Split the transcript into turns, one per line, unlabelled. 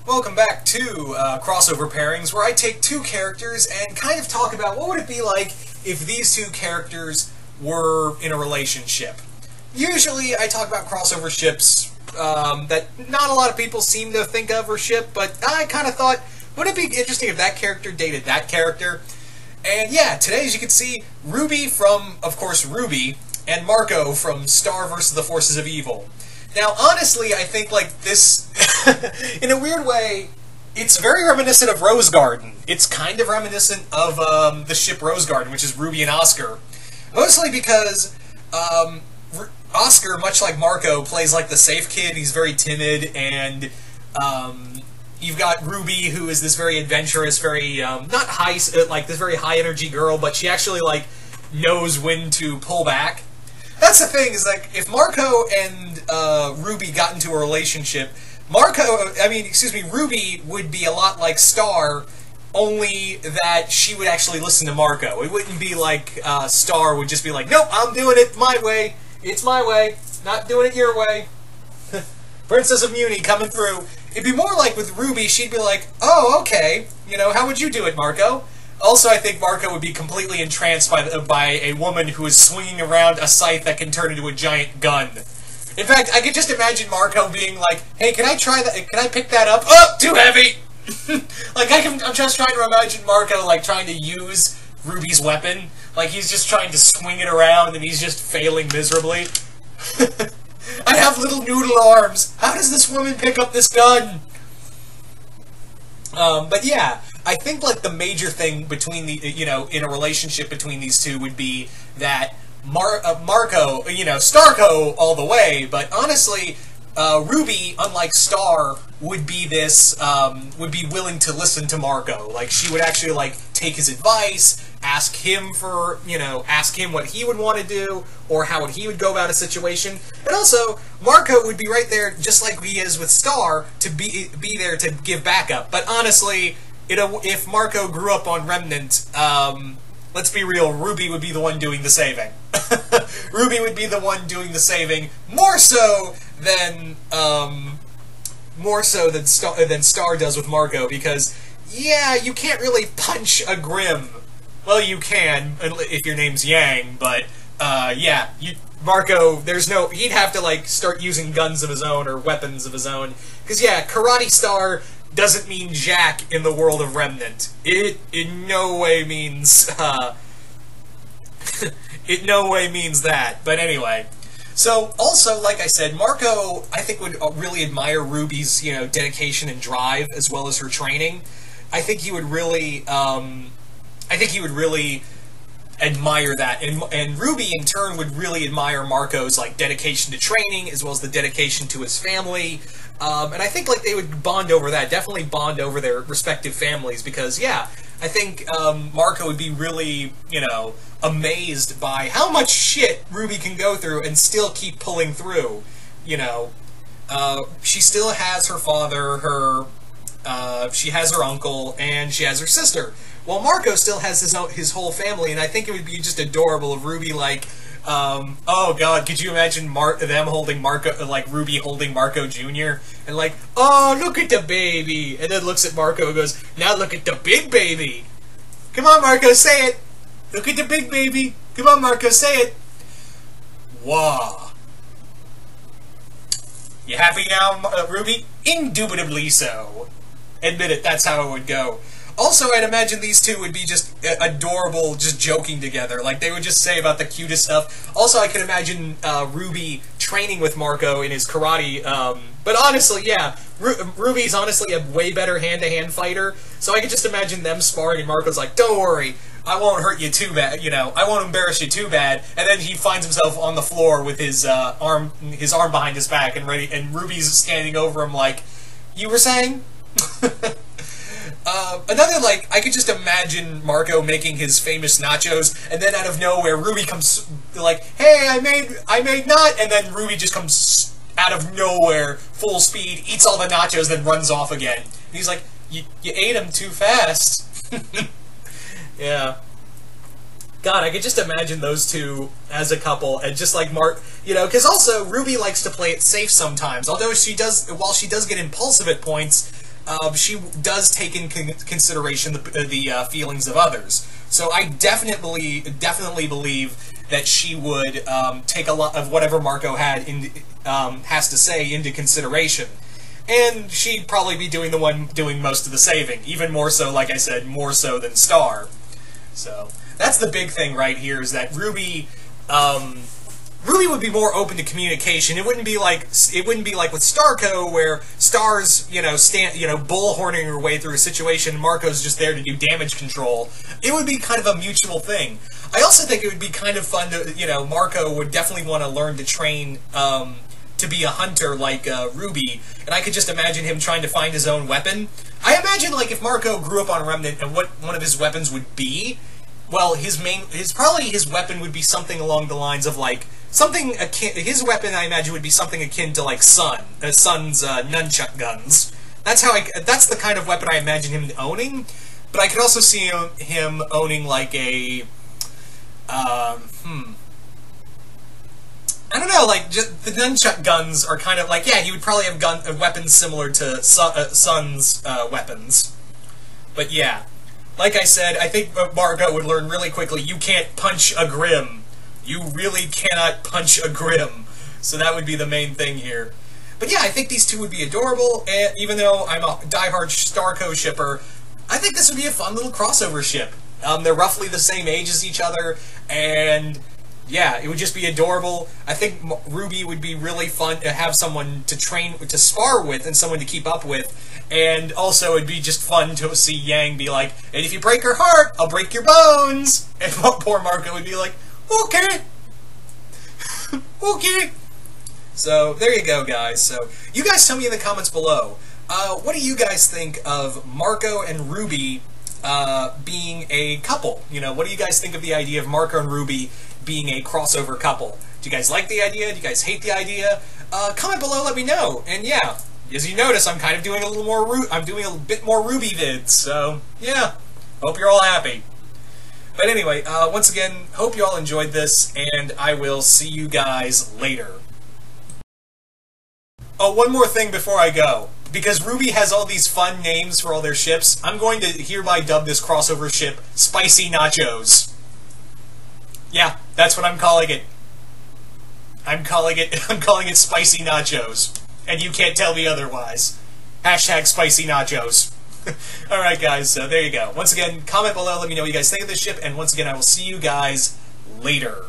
Welcome back to Crossover Pairings, where I take two characters and kind of talk about what would it be like if these two characters were in a relationship. Usually I talk about crossover ships that not a lot of people seem to think of or ship, but I kind of thought, wouldn't it be interesting if that character dated that character? And yeah, today, as you can see, Ruby from, of course, Ruby, and Marco from Star vs. the Forces of Evil. Now, honestly, I think, like, this, in a weird way, it's very reminiscent of Rose Garden. It's kind of reminiscent of the ship Rose Garden, which is Ruby and Oscar. Mostly because Oscar, much like Marco, plays like the safe kid. He's very timid, and you've got Ruby, who is this very adventurous, very, not high, like, this very high-energy girl, but she actually, like, knows when to pull back. That's the thing, is like, if Marco and Ruby got into a relationship, Ruby would be a lot like Star, only that she would actually listen to Marco. It wouldn't be like Star would just be like, nope, I'm doing it my way. It's my way. Not doing it your way. Princess of Muni coming through. It'd be more like with Ruby, she'd be like, oh, okay, you know, how would you do it, Marco? Also, I think Marco would be completely entranced by a woman who is swinging around a scythe that can turn into a giant gun. In fact, I could just imagine Marco being like, hey, can I try that? Can I pick that up? Oh, too heavy! Like, I'm just trying to imagine Marco, like, trying to use Ruby's weapon. Like, he's just trying to swing it around, and he's just failing miserably. I have little noodle arms! How does this woman pick up this gun? But yeah, I think, like, the major thing between the, you know, in a relationship between these two would be that Marco, you know, Starco all the way, but honestly, Ruby, unlike Star, would be this, would be willing to listen to Marco. Like, she would actually, like, take his advice, ask him for, you know, ask him what he would want to do, or how he would go about a situation. And also, Marco would be right there, just like he is with Star, to be there to give backup. But honestly, if Marco grew up on Remnant, let's be real, Ruby would be the one doing the saving. Ruby would be the one doing the saving, more so than Star does with Marco, because, yeah, you can't really punch a Grimm. Well, you can, if your name's Yang, but, yeah, Marco, he'd have to, like, start using guns of his own, or weapons of his own, because, yeah, Karate Star doesn't mean Jack in the world of Remnant. It in no way means, it no way means that. But anyway. So, also, like I said, Marco, I think, would really admire Ruby's, you know, dedication and drive, as well as her training. I think he would really, admire that. And Ruby, in turn, would really admire Marco's, like, dedication to training, as well as the dedication to his family. And I think, like, they would bond over that, definitely bond over their respective families, because, yeah, I think Marco would be really, you know, amazed by how much shit Ruby can go through and still keep pulling through, you know. She still has her father, she has her uncle, and she has her sister. Well, Marco still has his whole family, and I think it would be just adorable if Ruby, like, oh god, could you imagine them holding Marco, like, Ruby holding Marco Jr., and like, oh, look at the baby, and then looks at Marco and goes, now look at the big baby! Come on, Marco, say it! Look at the big baby! Come on, Marco, say it! Wah. You happy now, Ruby? Indubitably so. Admit it, that's how it would go. Also, I'd imagine these two would be just adorable, just joking together. Like, they would just say about the cutest stuff. Also, I can imagine Ruby training with Marco in his karate. But honestly, yeah, Ruby's honestly a way better hand-to-hand fighter. So I could just imagine them sparring, and Marco's like, don't worry, I won't hurt you too bad, you know, I won't embarrass you too bad. And then he finds himself on the floor with his arm behind his back, and Ruby's standing over him like, you were saying? Another, like, I could just imagine Marco making his famous nachos, and then out of nowhere, Ruby comes, like, hey, I made not, and then Ruby just comes out of nowhere, full speed, eats all the nachos, then runs off again. And he's like, you ate them too fast. Yeah. God, I could just imagine those two as a couple, and just like you know, because also Ruby likes to play it safe sometimes. Although while she does get impulsive at points, she does take in consideration the feelings of others. So I definitely believe that she would take a lot of whatever Marco has to say into consideration. And she'd probably be the one doing most of the saving, even more so, like I said, more so than Star. So that's the big thing right here, is that Ruby would be more open to communication. It wouldn't be like with Starco, where Star's bullhorning her way through a situation, and Marco's just there to do damage control. It would be kind of a mutual thing. I also think it would be kind of fun to, Marco would definitely want to learn to train to be a hunter like Ruby, and I could just imagine him trying to find his own weapon. I imagine, like, if Marco grew up on Remnant and what one of his weapons would be, well, his weapon would be something along the lines of, like, something akin, his weapon, I imagine, would be something akin to, like, Sun's nunchuck guns. That's the kind of weapon I imagine him owning, but I could also see him owning, like, a, I don't know, like, just the nunchuck guns are kind of like, yeah, he would probably have weapons similar to Sun's weapons. But yeah, like I said, I think Marco would learn really quickly, you can't punch a Grim. You really cannot punch a Grim. So that would be the main thing here. But yeah, I think these two would be adorable, and even though I'm a diehard Starco shipper, I think this would be a fun little crossover ship. They're roughly the same age as each other, and yeah, it would just be adorable. I think Ruby would be really fun to have someone to spar with and someone to keep up with. And also, it'd be just fun to see Yang be like, and if you break her heart, I'll break your bones. And poor Marco would be like, okay. Okay. So, there you go, guys. So, you guys tell me in the comments below, what do you guys think of Marco and Ruby being a couple? What do you guys think of the idea of Marco and Ruby being a crossover couple? Do you guys like the idea? Do you guys hate the idea? Comment below, let me know. And yeah, as you notice, I'm kind of doing I'm doing a bit more Ruby vids, so yeah, hope you're all happy. But anyway, once again, hope you all enjoyed this, and I will see you guys later. Oh, one more thing before I go. Because Ruby has all these fun names for all their ships, I'm going to hereby dub this crossover ship Spicy Nachos. Yeah, that's what I'm calling it. I'm calling it Spicy Nachos. And you can't tell me otherwise. Hashtag Spicy Nachos. Alright guys, so there you go. Once again, comment below, let me know what you guys think of this ship, and once again, I will see you guys later.